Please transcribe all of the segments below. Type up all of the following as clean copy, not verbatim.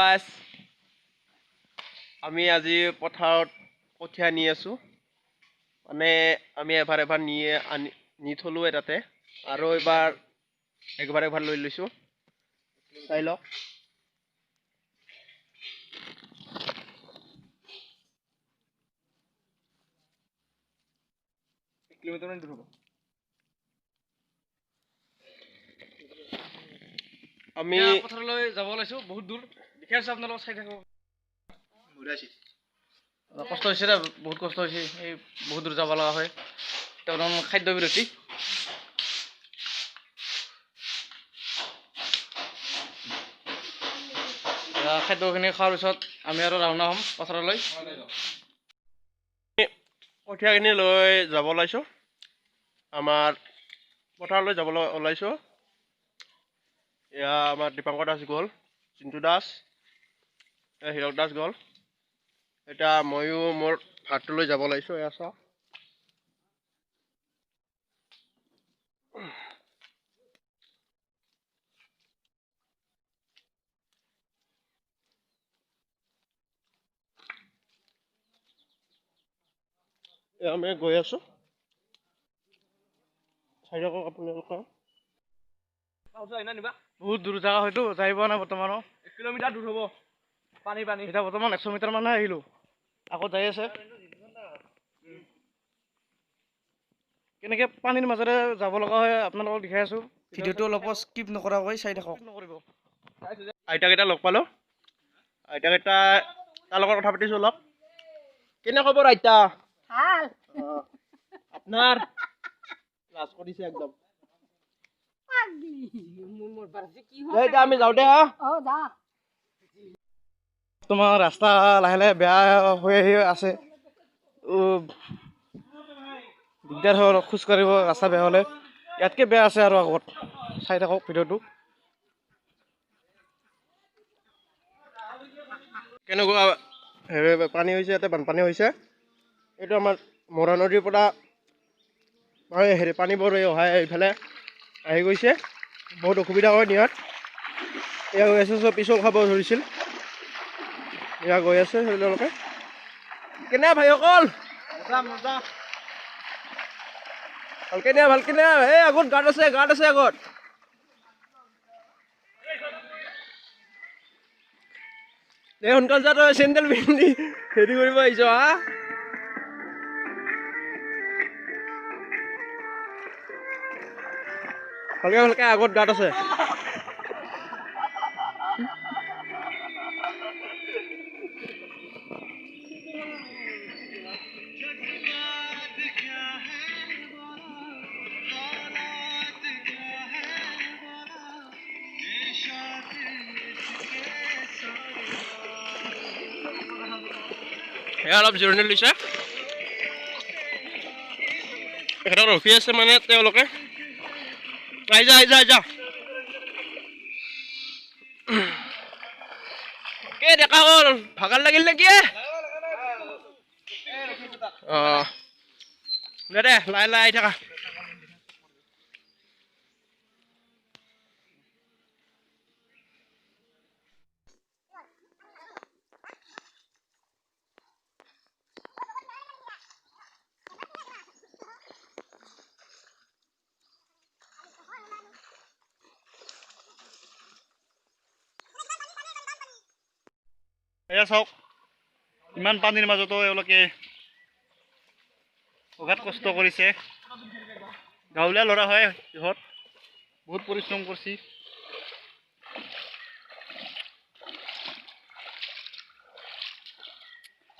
বাস আমি আজি পথাৰত কঠীয়া নি আছো মানে আমি এবাৰ নি থলো তাতে আৰু এবাৰ একবাৰ লৈ লৈছো চাই লওক কিলোমিটাৰ মান দূৰ হ'ব আমি পথাৰলৈ যাব ওলাইছো বহুত দূৰ দেখি আছো আপোনালোক চাই থাকক কষ্ট হৈছে দে বহুত কষ্ট হৈছে এই বহুত দূৰ যাব লগা হয় তেওঁ খাদ্য বিৰতি খাদ্যখিনি খোৱাৰ পিছত আমি আৰু ৰাওনা হ'ম পথাৰলৈ কঠীয়াখিনি লৈ যাব ওলাইছো আমাৰ পথাৰলৈ যাবলৈ ওলাইছো এয়া আমাৰ দীপাংকৰ দাস গ'ল চিন্তু দাস হীৰক দাস গ'ল এতিয়া ময়ো মোৰ ভাতটো লৈ যাব ওলাইছো এয়া চাওক আমি গৈ আছো চাই থাকক আপোনালোকে বহুত দূৰ জেগা হয়তো যাই পোৱা নাই বৰ্তমানো 1 কিলোমিটাৰ দূৰ হ'ব পানী এতিয়া বৰ্তমান 100 মিটাৰ মানহে আহিলো আকৌ যাই আছে কেনেকৈ পানীৰ মাজেৰে যাব লগা হয় আপোনালোকক দেখাই আছো ভিডিঅ'টো অলপ স্কিপ নকৰাকৈ চাই থাকক নকৰিব আইতাকেইটা লগ পালো আইতাকেইটা তাৰ লগত কথা পাতিছো অলপ কেনে খবৰ আইতা ভাল আপোনাৰ লাজ কৰিছে একদম আমি যাওঁ দে তোমাৰ ৰাস্তা লাহে লাহে বেয়া হৈ আহি আছে দিগদাৰ হয় অলপ খোজ কাঢ়িব ৰাস্তা বেয়া হ'লে ইয়াতকৈ বেয়া আছে আৰু আগত চাই থাকক ভিডিঅ'টো কেনেকুৱা পানী হৈছে ইয়াতে বানপানী হৈছে এইটো আমাৰ মৰা নদীৰ পৰা পানীবোৰ অহাই এইফালে আহি গৈছে বহুত অসুবিধা হয় নিয়াত এয়া গৈ আছে চব পিছল খাব ধৰিছিল এয়া গৈ আছে তেওঁলোকে কেনে ভাইসকল ভালকে নিয়া এই আগত গাঁত আছে আগত এই সোনকালে যা তই চেণ্ডেল পিন্ধি হেৰি কৰিব আহিছ হা ভালকে আগত গাঁত আছে অলপ জিৰণি লৈছে এখেতক ৰখি আছে মানে তেওঁলোকে আহি যা কে দেখা হ'ল ভাগাৰ লাগিল নেকি দে লাহে আহি থাকা এয়া চাওক ইমান পানীৰ মাজতো এওঁলোকে অগাধ কষ্ট কৰিছে গাঁৱলীয়া ল'ৰা হয় ইহঁত বহুত পৰিশ্ৰম কৰিছে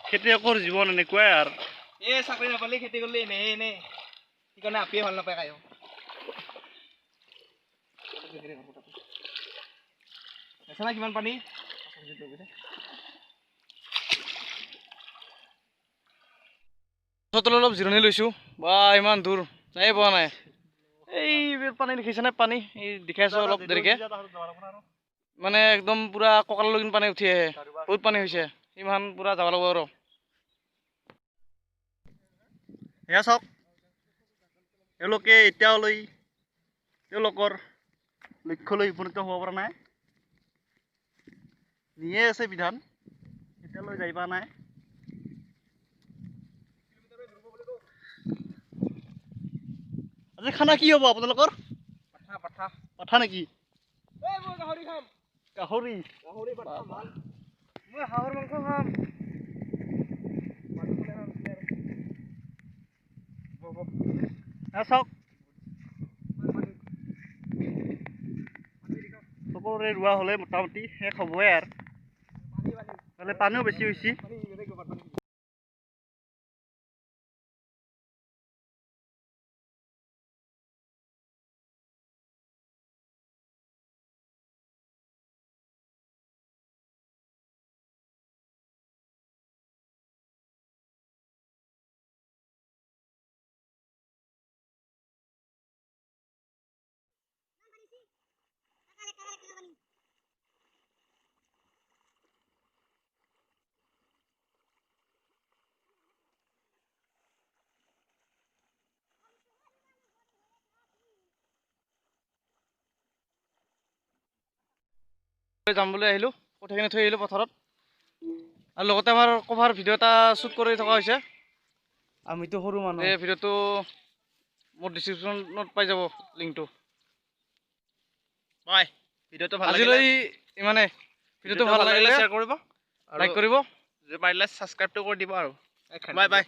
খেতিয়কৰ জীৱন এনেকুৱাই আৰু চাকৰি নাপালে খেতি কৰিলে এনে সেইকাৰণে আপিয়ে ভাল নাপায় কায়ো কিমান পানী অলপ জিৰণি লৈছো বা ইমান দূৰ যাই পোৱা নাই এই পানী দেখিছেনে পানী এই দেখাই আছো অলপ দেৰিকে মানে একদম পুৰা কঁকাললৈকে পানী উঠি আহে বহুত পানী হৈছে ইমান পুৰা যাব লাগিব আৰু এয়া চাওক এওঁলোকে এতিয়ালৈ তেওঁলোকৰ লক্ষ্যলৈ উপনীত হ'ব পৰা নাই নিয়ে আছে বিধান এতিয়ালৈ যাই পোৱা নাই আজি খানা কি হ'ব আপোনালোকৰ পাঠা নেকি গাহৰি মই হাঁহৰ মাংস খাম চাওক সকলোৰে ৰোৱা হ'লে মোটামুটি শেষ হ'বই আৰু মানে পানীও বেছি হৈছে যাম বুলি আহিলোঁ কঠীয়াখিনি থৈ আহিলোঁ পথাৰত আৰু লগতে আমাৰ কভাৰ ভিডিঅ' এটা শ্বুট কৰি থকা হৈছে আমিতো সৰু মানুহ এই ভিডিঅ'টো মোৰ ডিছক্ৰিপশ্যনত পাই যাব লিংকটো বাই ভিডিঅ'টো ভাল আজিলৈ ইমানে ভিডিঅ'টো ভাল লাগিলে শ্বেয়াৰ কৰিব লাইক কৰিব যদি পাৰিলে ছাবস্ক্ৰাইবটো কৰি দিব আৰু বাই বাই